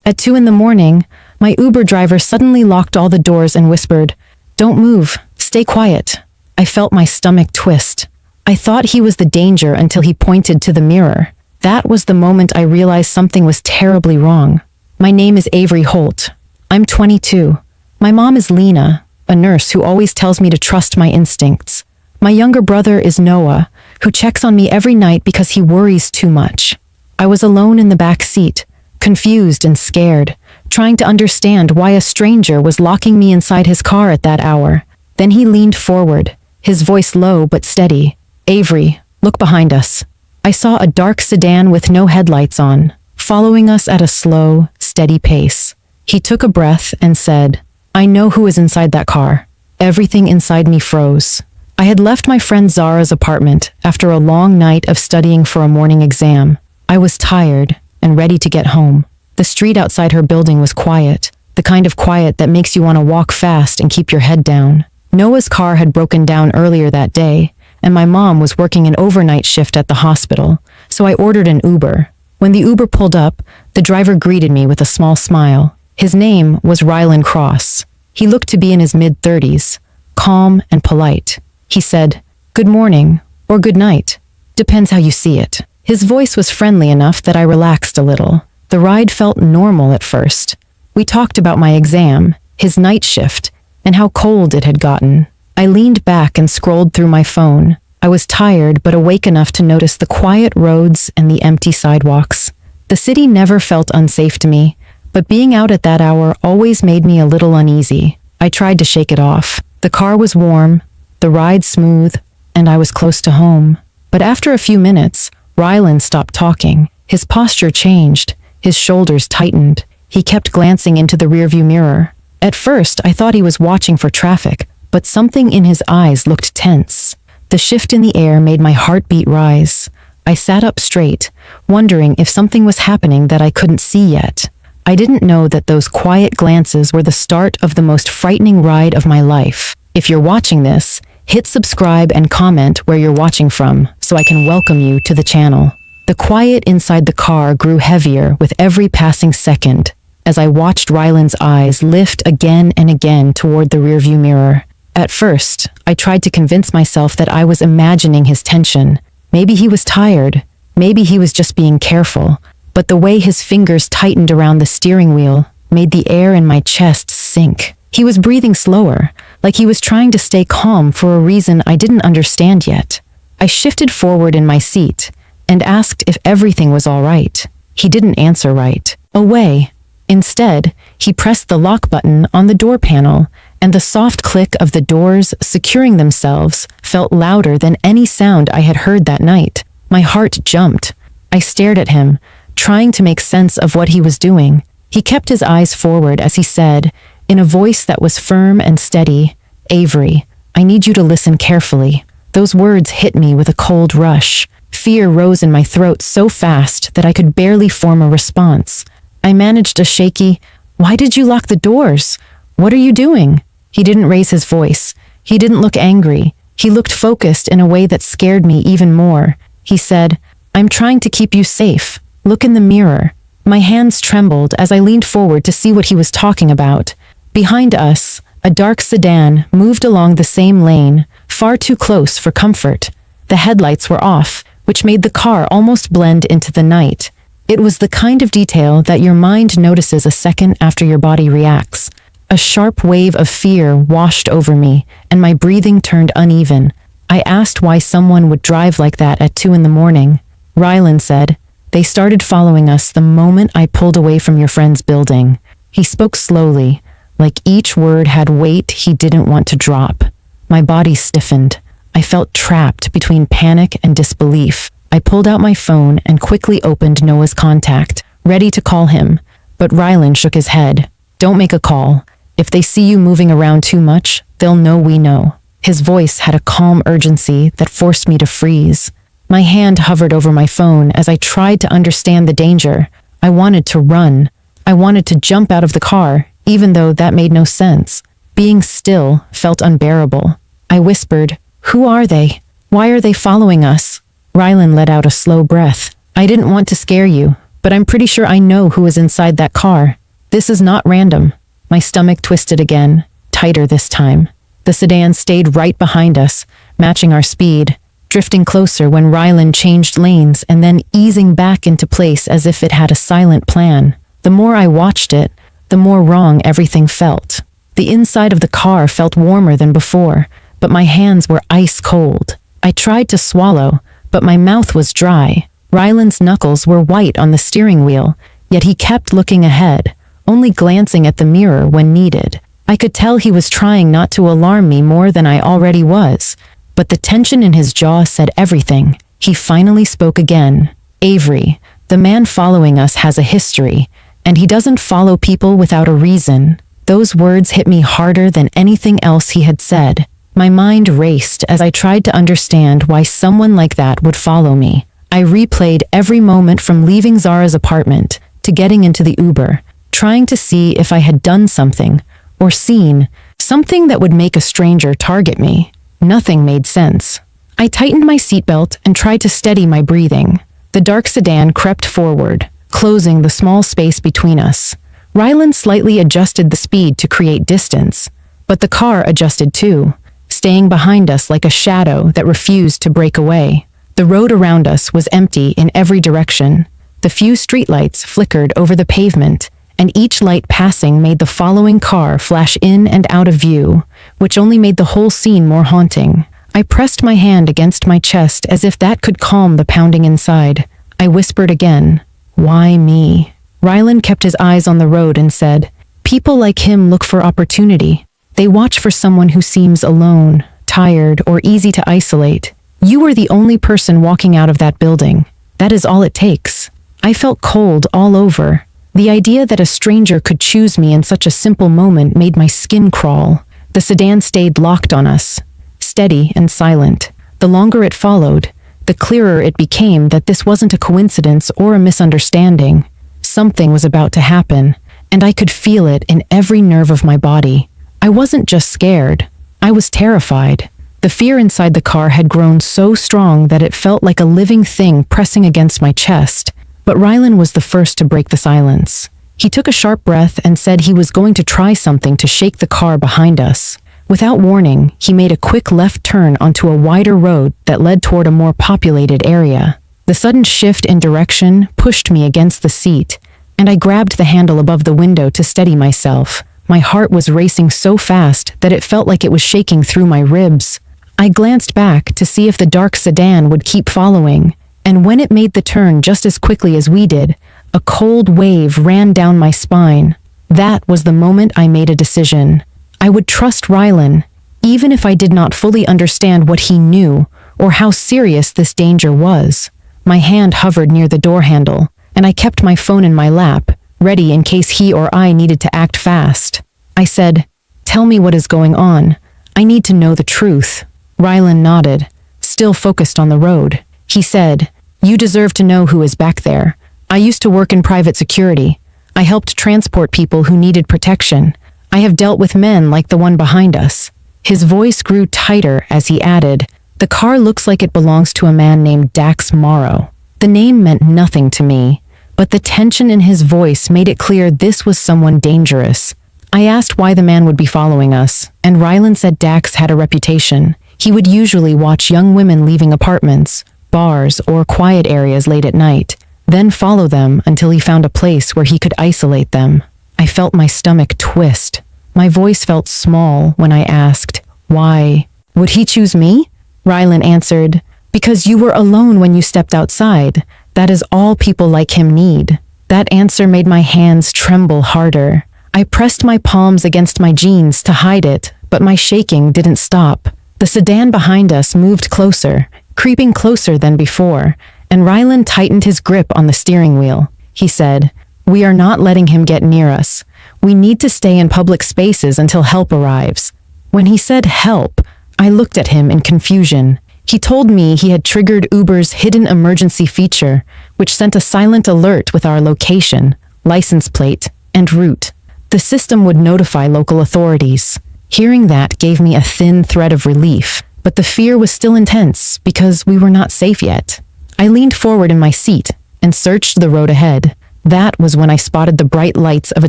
At 2 in the morning, my Uber driver suddenly locked all the doors and whispered, "Don't move, stay quiet." I felt my stomach twist. I thought he was the danger until he pointed to the mirror. That was the moment I realized something was terribly wrong. My name is Avery Holt. I'm 22. My mom is Lena, a nurse who always tells me to trust my instincts. My younger brother is Noah, who checks on me every night because he worries too much. I was alone in the back seat, confused and scared, trying to understand why a stranger was locking me inside his car at that hour. Then he leaned forward, his voice low but steady. "Avery, look behind us." I saw a dark sedan with no headlights on, following us at a slow, steady pace. He took a breath and said, "I know who is inside that car." Everything inside me froze. I had left my friend Zara's apartment after a long night of studying for a morning exam. I was tired and ready to get home. The street outside her building was quiet, the kind of quiet that makes you want to walk fast and keep your head down. Noah's car had broken down earlier that day, and my mom was working an overnight shift at the hospital, so I ordered an Uber. When the Uber pulled up, the driver greeted me with a small smile. His name was Rylan Cross. He looked to be in his mid-30s, calm and polite. He said, "Good morning," or "Good night. Depends how you see it." His voice was friendly enough that I relaxed a little. The ride felt normal at first. We talked about my exam, his night shift, and how cold it had gotten. I leaned back and scrolled through my phone. I was tired but awake enough to notice the quiet roads and the empty sidewalks. The city never felt unsafe to me, but being out at that hour always made me a little uneasy. I tried to shake it off. The car was warm, the ride smooth, and I was close to home. But after a few minutes, Rylan stopped talking. His posture changed. His shoulders tightened. He kept glancing into the rearview mirror. At first, I thought he was watching for traffic, but something in his eyes looked tense. The shift in the air made my heartbeat rise. I sat up straight, wondering if something was happening that I couldn't see yet. I didn't know that those quiet glances were the start of the most frightening ride of my life. If you're watching this, hit subscribe and comment where you're watching from so I can welcome you to the channel. The quiet inside the car grew heavier with every passing second as I watched Rylan's eyes lift again and again toward the rearview mirror. At first, I tried to convince myself that I was imagining his tension. Maybe he was tired. Maybe he was just being careful. But the way his fingers tightened around the steering wheel made the air in my chest sink. He was breathing slower, like he was trying to stay calm for a reason I didn't understand yet. I shifted forward in my seat and asked if everything was all right. He didn't answer right away. Instead, he pressed the lock button on the door panel, and the soft click of the doors securing themselves felt louder than any sound I had heard that night. My heart jumped. I stared at him, trying to make sense of what he was doing. He kept his eyes forward as he said, in a voice that was firm and steady, "Avery, I need you to listen carefully." Those words hit me with a cold rush. Fear rose in my throat so fast that I could barely form a response. I managed a shaky, "Why did you lock the doors? What are you doing?" He didn't raise his voice. He didn't look angry. He looked focused in a way that scared me even more. He said, "I'm trying to keep you safe. Look in the mirror." My hands trembled as I leaned forward to see what he was talking about. Behind us, a dark sedan moved along the same lane, far too close for comfort. The headlights were off, which made the car almost blend into the night. It was the kind of detail that your mind notices a second after your body reacts. A sharp wave of fear washed over me, and my breathing turned uneven. I asked why someone would drive like that at 2 in the morning. Rylan said, "They started following us the moment I pulled away from your friend's building." He spoke slowly, like each word had weight he didn't want to drop. My body stiffened. I felt trapped between panic and disbelief. I pulled out my phone and quickly opened Noah's contact, ready to call him, but Rylan shook his head. "Don't make a call. If they see you moving around too much, they'll know we know." His voice had a calm urgency that forced me to freeze. My hand hovered over my phone as I tried to understand the danger. I wanted to run. I wanted to jump out of the car, even though that made no sense. Being still felt unbearable. I whispered, "Who are they? Why are they following us?" Rylan let out a slow breath. "I didn't want to scare you, but I'm pretty sure I know who is inside that car. This is not random. My stomach twisted again, tighter this time. The sedan stayed right behind us, matching our speed, drifting closer when Rylan changed lanes and then easing back into place as if it had a silent plan. The more I watched it, the more wrong everything felt. The inside of the car felt warmer than before, but my hands were ice cold. I tried to swallow, but my mouth was dry. Rylan's knuckles were white on the steering wheel, yet he kept looking ahead, only glancing at the mirror when needed. I could tell he was trying not to alarm me more than I already was, but the tension in his jaw said everything. He finally spoke again. Avery, the man following us has a history, and he doesn't follow people without a reason. Those words hit me harder than anything else he had said. My mind raced as I tried to understand why someone like that would follow me. I replayed every moment from leaving Zara's apartment to getting into the Uber, trying to see if I had done something or seen something that would make a stranger target me. Nothing made sense. I tightened my seatbelt and tried to steady my breathing. The dark sedan crept forward, closing the small space between us. Rylan slightly adjusted the speed to create distance, but the car adjusted too, staying behind us like a shadow that refused to break away. The road around us was empty in every direction. The few streetlights flickered over the pavement, and each light passing made the following car flash in and out of view, which only made the whole scene more haunting. I pressed my hand against my chest as if that could calm the pounding inside. I whispered again, "Why me?" Rylan kept his eyes on the road and said, "People like him look for opportunity. They watch for someone who seems alone, tired, or easy to isolate. You were the only person walking out of that building. That is all it takes." I felt cold all over. The idea that a stranger could choose me in such a simple moment made my skin crawl. The sedan stayed locked on us, steady and silent. The longer it followed, the clearer it became that this wasn't a coincidence or a misunderstanding. Something was about to happen, and I could feel it in every nerve of my body. I wasn't just scared. I was terrified. The fear inside the car had grown so strong that it felt like a living thing pressing against my chest. But Rylan was the first to break the silence. He took a sharp breath and said he was going to try something to shake the car behind us. Without warning, he made a quick left turn onto a wider road that led toward a more populated area. The sudden shift in direction pushed me against the seat, and I grabbed the handle above the window to steady myself. My heart was racing so fast that it felt like it was shaking through my ribs. I glanced back to see if the dark sedan would keep following, and when it made the turn just as quickly as we did, a cold wave ran down my spine. That was the moment I made a decision. I would trust Rylan, even if I did not fully understand what he knew or how serious this danger was. My hand hovered near the door handle, and I kept my phone in my lap, ready in case he or I needed to act fast. I said, "Tell me what is going on. I need to know the truth." Rylan nodded, still focused on the road. He said, "You deserve to know who is back there. I used to work in private security. I helped transport people who needed protection. I have dealt with men like the one behind us." His voice grew tighter as he added, "The car looks like it belongs to a man named Dax Morrow." The name meant nothing to me, but the tension in his voice made it clear this was someone dangerous. I asked why the man would be following us, and Rylan said Dax had a reputation. He would usually watch young women leaving apartments, bars, or quiet areas late at night, then follow them until he found a place where he could isolate them. I felt my stomach twist. My voice felt small when I asked, "Why? Would he choose me?" Rylan answered, "Because you were alone when you stepped outside. That is all people like him need." That answer made my hands tremble harder. I pressed my palms against my jeans to hide it, but my shaking didn't stop. The sedan behind us moved closer, creeping closer than before, and Rylan tightened his grip on the steering wheel. He said, "We are not letting him get near us. We need to stay in public spaces until help arrives." When he said help, I looked at him in confusion. He told me he had triggered Uber's hidden emergency feature, which sent a silent alert with our location, license plate, and route. The system would notify local authorities. Hearing that gave me a thin thread of relief, but the fear was still intense because we were not safe yet. I leaned forward in my seat, and searched the road ahead. That was when I spotted the bright lights of a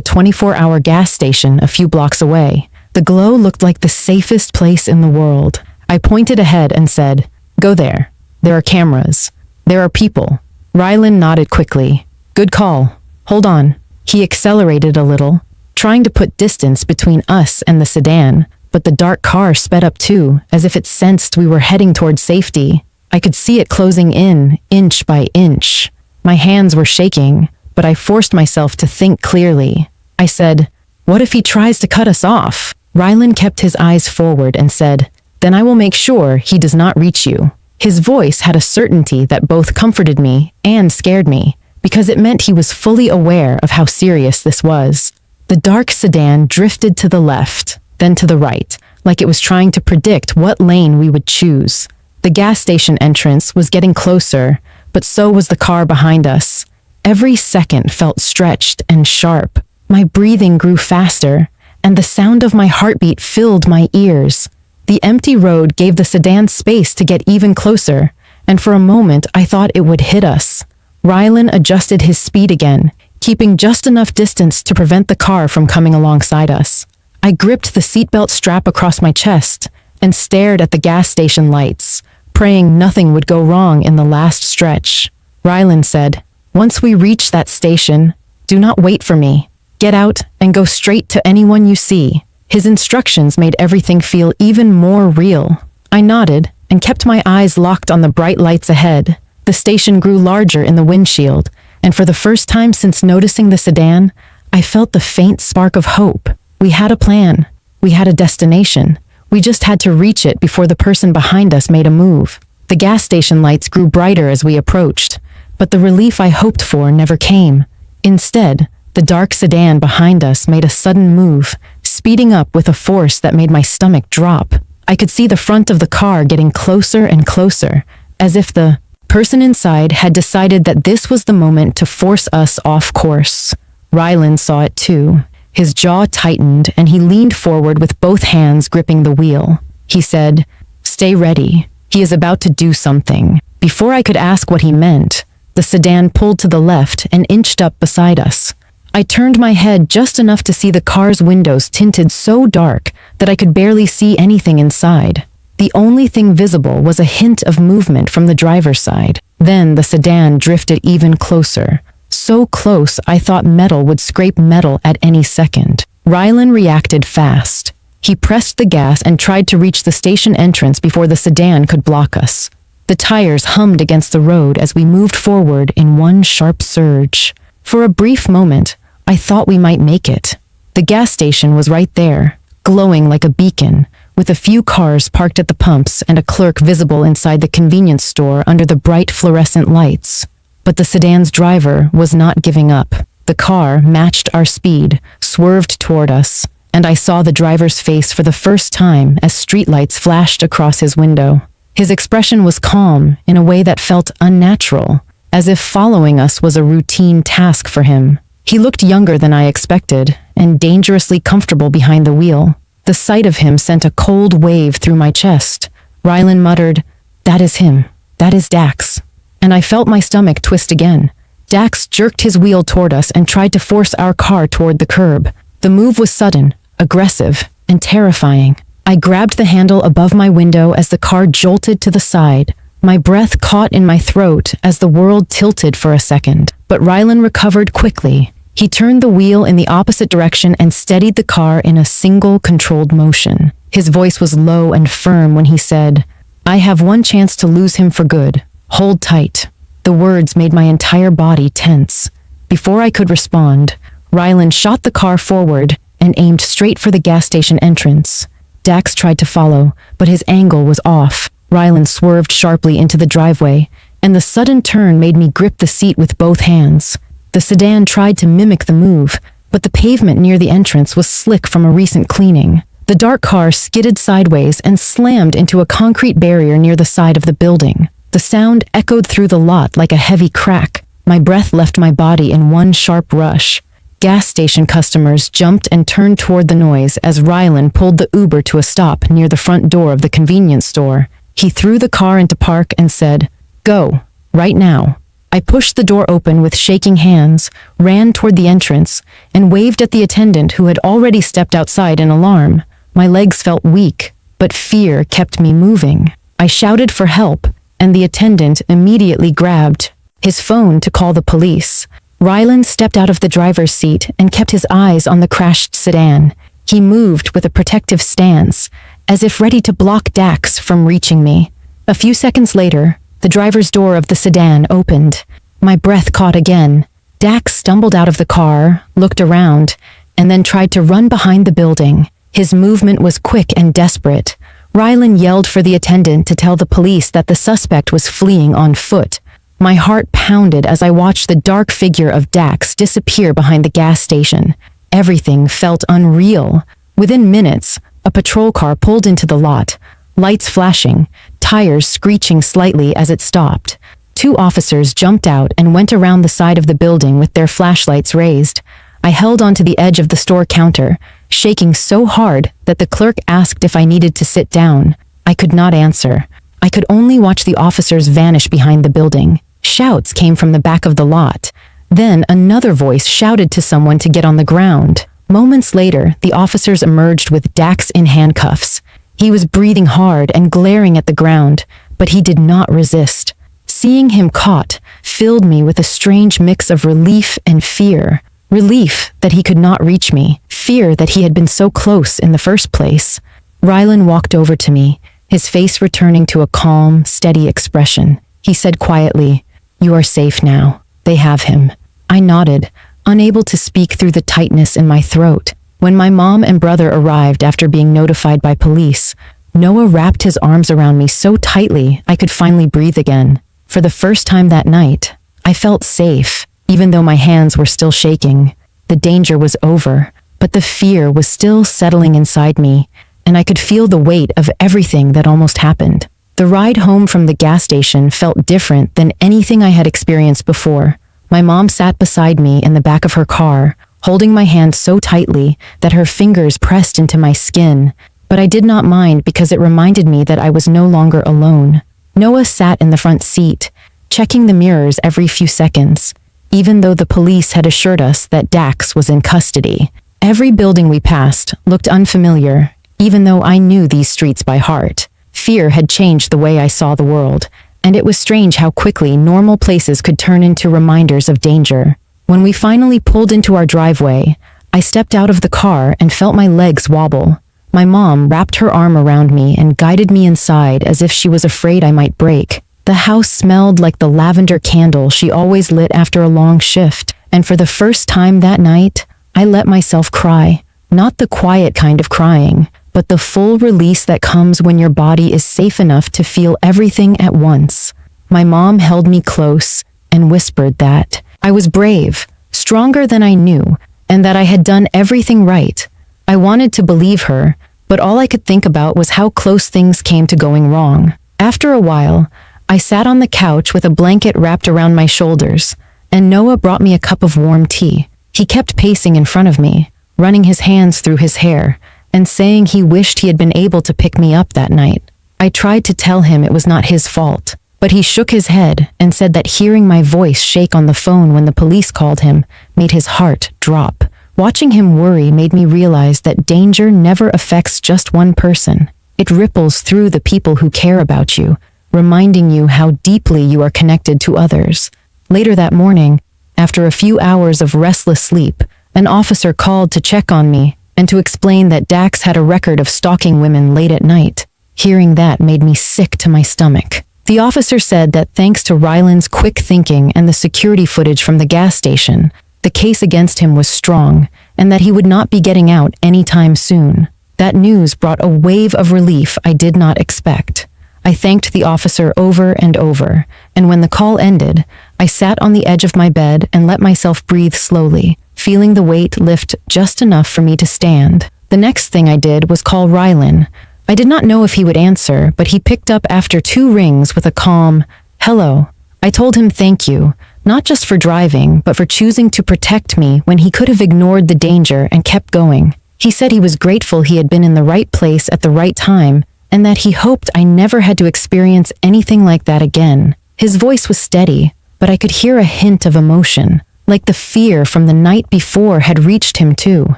24-hour gas station a few blocks away. The glow looked like the safest place in the world. I pointed ahead and said, "Go there. There are cameras. There are people." Rylan nodded quickly. "Good call. Hold on." He accelerated a little, trying to put distance between us and the sedan, but the dark car sped up too, as if it sensed we were heading toward safety. I could see it closing in, inch by inch. My hands were shaking, but I forced myself to think clearly. I said, "What if he tries to cut us off?" Rylan kept his eyes forward and said, "Then I will make sure he does not reach you." His voice had a certainty that both comforted me and scared me, because it meant he was fully aware of how serious this was. The dark sedan drifted to the left, then to the right, like it was trying to predict what lane we would choose. The gas station entrance was getting closer, but so was the car behind us. Every second felt stretched and sharp. My breathing grew faster, and the sound of my heartbeat filled my ears. The empty road gave the sedan space to get even closer, and for a moment I thought it would hit us. Rylan adjusted his speed again, keeping just enough distance to prevent the car from coming alongside us. I gripped the seatbelt strap across my chest and stared at the gas station lights, praying nothing would go wrong in the last stretch. Rylan said, "Once we reach that station, do not wait for me. Get out and go straight to anyone you see." His instructions made everything feel even more real. I nodded and kept my eyes locked on the bright lights ahead. The station grew larger in the windshield, and for the first time since noticing the sedan, I felt the faint spark of hope. We had a plan. We had a destination. We just had to reach it before the person behind us made a move. The gas station lights grew brighter as we approached, but the relief I hoped for never came. Instead, the dark sedan behind us made a sudden move, speeding up with a force that made my stomach drop. I could see the front of the car getting closer and closer, as if the person inside had decided that this was the moment to force us off course. Rylan saw it too. His jaw tightened and he leaned forward with both hands gripping the wheel. He said, "Stay ready. He is about to do something." Before I could ask what he meant, the sedan pulled to the left and inched up beside us. I turned my head just enough to see the car's windows tinted so dark that I could barely see anything inside. The only thing visible was a hint of movement from the driver's side. Then the sedan drifted even closer. So close I thought metal would scrape metal at any second. Rylan reacted fast. He pressed the gas and tried to reach the station entrance before the sedan could block us. The tires hummed against the road as we moved forward in one sharp surge. For a brief moment, I thought we might make it. The gas station was right there, glowing like a beacon, with a few cars parked at the pumps and a clerk visible inside the convenience store under the bright fluorescent lights. But the sedan's driver was not giving up. The car matched our speed, swerved toward us, and I saw the driver's face for the first time as streetlights flashed across his window. His expression was calm in a way that felt unnatural, as if following us was a routine task for him. He looked younger than I expected, and dangerously comfortable behind the wheel. The sight of him sent a cold wave through my chest. Rylan muttered, "That is him. That is Dax." And I felt my stomach twist again. Dax jerked his wheel toward us and tried to force our car toward the curb. The move was sudden, aggressive, and terrifying. I grabbed the handle above my window as the car jolted to the side. My breath caught in my throat as the world tilted for a second, but Rylan recovered quickly. He turned the wheel in the opposite direction and steadied the car in a single controlled motion. His voice was low and firm when he said, "I have one chance to lose him for good. Hold tight." The words made my entire body tense. Before I could respond, Rylan shot the car forward and aimed straight for the gas station entrance. Dax tried to follow, but his angle was off. Rylan swerved sharply into the driveway, and the sudden turn made me grip the seat with both hands. The sedan tried to mimic the move, but the pavement near the entrance was slick from a recent cleaning. The dark car skidded sideways and slammed into a concrete barrier near the side of the building. The sound echoed through the lot like a heavy crack. My breath left my body in one sharp rush. Gas station customers jumped and turned toward the noise as Rylan pulled the Uber to a stop near the front door of the convenience store. He threw the car into park and said, "Go, right now." I pushed the door open with shaking hands, ran toward the entrance, and waved at the attendant who had already stepped outside in alarm. My legs felt weak, but fear kept me moving. I shouted for help, and the attendant immediately grabbed his phone to call the police. Rylan stepped out of the driver's seat and kept his eyes on the crashed sedan. He moved with a protective stance, as if ready to block Dax from reaching me. A few seconds later, the driver's door of the sedan opened. My breath caught again. Dax stumbled out of the car, looked around, and then tried to run behind the building. His movement was quick and desperate. Rylan yelled for the attendant to tell the police that the suspect was fleeing on foot. My heart pounded as I watched the dark figure of Dax disappear behind the gas station. Everything felt unreal. Within minutes, a patrol car pulled into the lot, lights flashing, tires screeching slightly as it stopped. 2 officers jumped out and went around the side of the building with their flashlights raised. I held onto the edge of the store counter, shaking so hard that the clerk asked if I needed to sit down. I could not answer. I could only watch the officers vanish behind the building. Shouts came from the back of the lot. Then another voice shouted to someone to get on the ground. Moments later, the officers emerged with Dax in handcuffs. He was breathing hard and glaring at the ground, but he did not resist. Seeing him caught filled me with a strange mix of relief and fear. Relief that he could not reach me, fear that he had been so close in the first place. Rylan walked over to me, his face returning to a calm, steady expression. He said quietly, "You are safe now. They have him." I nodded, unable to speak through the tightness in my throat. When my mom and brother arrived after being notified by police, Noah wrapped his arms around me so tightly I could finally breathe again. For the first time that night, I felt safe, even though my hands were still shaking. The danger was over, but the fear was still settling inside me, and I could feel the weight of everything that almost happened. The ride home from the gas station felt different than anything I had experienced before. My mom sat beside me in the back of her car, holding my hand so tightly that her fingers pressed into my skin, but I did not mind because it reminded me that I was no longer alone. Noah sat in the front seat, checking the mirrors every few seconds, even though the police had assured us that Dax was in custody. Every building we passed looked unfamiliar, even though I knew these streets by heart. Fear had changed the way I saw the world, and it was strange how quickly normal places could turn into reminders of danger. When we finally pulled into our driveway, I stepped out of the car and felt my legs wobble. My mom wrapped her arm around me and guided me inside as if she was afraid I might break. The house smelled like the lavender candle she always lit after a long shift, and for the first time that night, I let myself cry. Not the quiet kind of crying, but the full release that comes when your body is safe enough to feel everything at once. My mom held me close and whispered that I was brave, stronger than I knew, and that I had done everything right. I wanted to believe her, but all I could think about was how close things came to going wrong. After a while, I sat on the couch with a blanket wrapped around my shoulders, and Noah brought me a cup of warm tea. He kept pacing in front of me, running his hands through his hair, and saying he wished he had been able to pick me up that night. I tried to tell him it was not his fault, but he shook his head and said that hearing my voice shake on the phone when the police called him made his heart drop. Watching him worry made me realize that danger never affects just one person. It ripples through the people who care about you, reminding you how deeply you are connected to others. Later that morning, after a few hours of restless sleep, an officer called to check on me and to explain that Dax had a record of stalking women late at night. Hearing that made me sick to my stomach. The officer said that thanks to Rylan's quick thinking and the security footage from the gas station, the case against him was strong, and that he would not be getting out anytime soon. That news brought a wave of relief I did not expect. I thanked the officer over and over, and when the call ended, I sat on the edge of my bed and let myself breathe slowly, feeling the weight lift just enough for me to stand. The next thing I did was call Rylan. I did not know if he would answer, but he picked up after 2 rings with a calm, "Hello." I told him thank you, not just for driving, but for choosing to protect me when he could have ignored the danger and kept going. He said he was grateful he had been in the right place at the right time, and that he hoped I never had to experience anything like that again. His voice was steady, but I could hear a hint of emotion, like the fear from the night before had reached him too.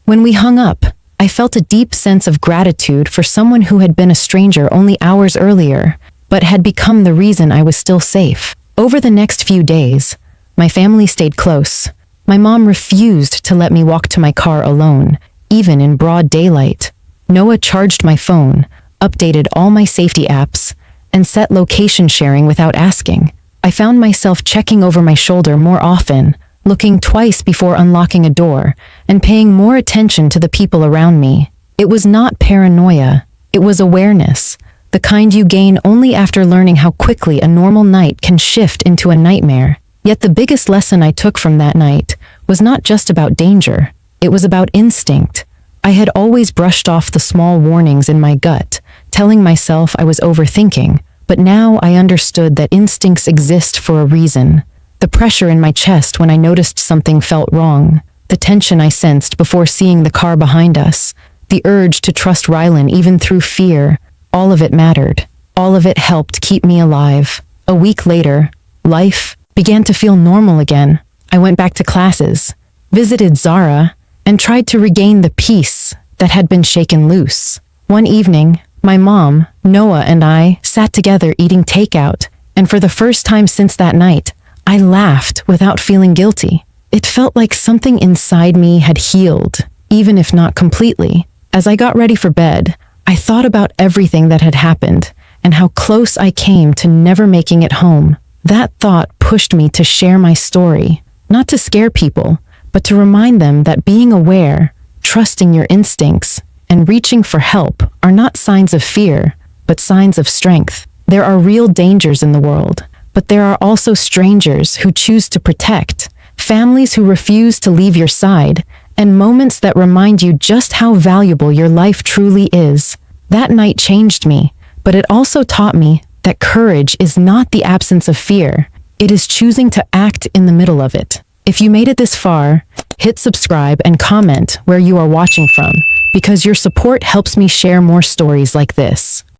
When we hung up, I felt a deep sense of gratitude for someone who had been a stranger only hours earlier, but had become the reason I was still safe. Over the next few days, my family stayed close. My mom refused to let me walk to my car alone, even in broad daylight. Noah charged my phone, updated all my safety apps, and set location sharing without asking. I found myself checking over my shoulder more often, looking twice before unlocking a door, and paying more attention to the people around me. It was not paranoia, it was awareness, the kind you gain only after learning how quickly a normal night can shift into a nightmare. Yet the biggest lesson I took from that night was not just about danger, it was about instinct. I had always brushed off the small warnings in my gut, telling myself I was overthinking, but now I understood that instincts exist for a reason. The pressure in my chest when I noticed something felt wrong, the tension I sensed before seeing the car behind us, the urge to trust Rylan even through fear, all of it mattered. All of it helped keep me alive. A week later, life began to feel normal again. I went back to classes, visited Zara, and tried to regain the peace that had been shaken loose. One evening, my mom, Noah, and I sat together eating takeout, and for the first time since that night, I laughed without feeling guilty. It felt like something inside me had healed, even if not completely. As I got ready for bed, I thought about everything that had happened and how close I came to never making it home. That thought pushed me to share my story, not to scare people, but to remind them that being aware, trusting your instincts, and reaching for help are not signs of fear, but signs of strength. There are real dangers in the world, but there are also strangers who choose to protect, families who refuse to leave your side, and moments that remind you just how valuable your life truly is. That night changed me, but it also taught me that courage is not the absence of fear. It is choosing to act in the middle of it. If you made it this far, hit subscribe and comment where you are watching from, because your support helps me share more stories like this.